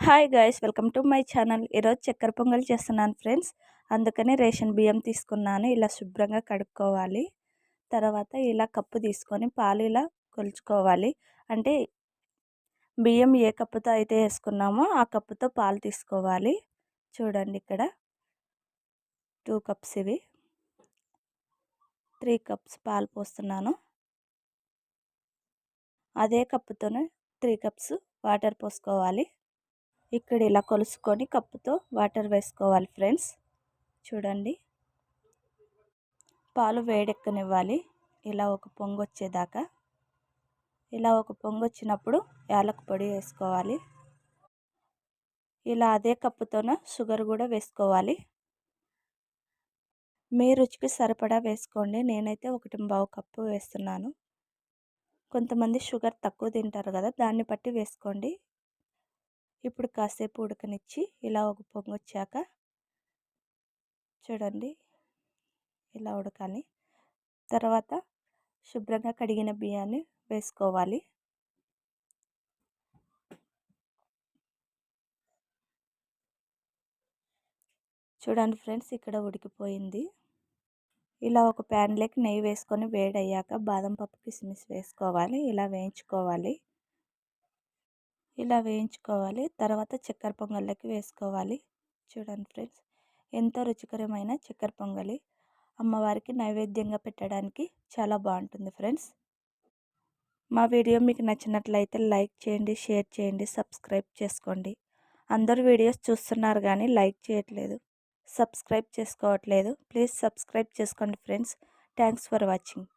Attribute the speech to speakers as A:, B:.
A: Hi guys, welcome to my channel. ఈరోజు చక్కెర పొంగల్ చేస్తున్నాను ఫ్రెండ్స్. అందుకని రేషన్ బియ్యం తీసుకున్నాను. ఇలా శుభ్రంగా కడుక్కోవాలి. తర్వాత ఇలా కప్పు తీసుకొని పాలు ఇలా కొలుచుకోవాలి. అంటే బియ్యం ఏ కప్పుతో అయితే వేసుకున్నామో ఆ కప్పుతో పాలు తీసుకోవాలి. చూడండి, ఇక్కడ 2 కప్స్, ఇవి 3 కప్స్ పాలు పోస్తున్నాను. అదే కప్పుతోనే 3 కప్స్ వాటర్ పోసుకోవాలి. ఇక్కడ ఇలా కొలుసుకొని కప్పుతో వాటర్ వేసుకోవాలి ఫ్రెండ్స్. చూడండి, పాలు వేడెక్కనివ్వాలి. ఇలా ఒక పొంగు వచ్చేదాకా. ఇలా ఒక పొంగు వచ్చినప్పుడు యాలక పొడి వేసుకోవాలి. ఇలా అదే కప్పుతోన షుగర్ కూడా వేసుకోవాలి. మీ రుచికి సరిపడా వేసుకోండి. నేనైతే 1.25 కప్పు వేస్తున్నాను. కొంతమంది షుగర్ తక్కువ తింటారు కదా, దాన్ని బట్టి వేసుకోండి. ఇప్పుడు కాసేపు ఉడకనిచ్చి ఇలా ఒక పొంగు వచ్చాక చూడండి, ఇలా ఉడకాలి. తర్వాత శుభ్రంగా కడిగిన బియ్యాన్ని వేసుకోవాలి. చూడండి ఫ్రెండ్స్, ఇక్కడ ఉడికిపోయింది. ఇలా ఒక ప్యాన్లోకి నెయ్యి వేసుకొని వేడయ్యాక బాదం పప్పు, కిస్మిస్ వేసుకోవాలి. ఇలా వేయించుకోవాలి. తర్వాత చక్కెర పొంగల్లోకి వేసుకోవాలి. చూడండి ఫ్రెండ్స్, ఎంతో రుచికరమైన చక్కెర పొంగలి అమ్మవారికి నైవేద్యంగా పెట్టడానికి చాలా బాగుంటుంది ఫ్రెండ్స్. మా వీడియో మీకు నచ్చినట్లయితే లైక్ చేయండి, షేర్ చేయండి, సబ్స్క్రైబ్ చేసుకోండి. అందరూ వీడియోస్ చూస్తున్నారు కానీ లైక్ చేయట్లేదు, సబ్స్క్రైబ్ చేసుకోవట్లేదు. ప్లీజ్ సబ్స్క్రైబ్ చేసుకోండి ఫ్రెండ్స్. Thanks for watching.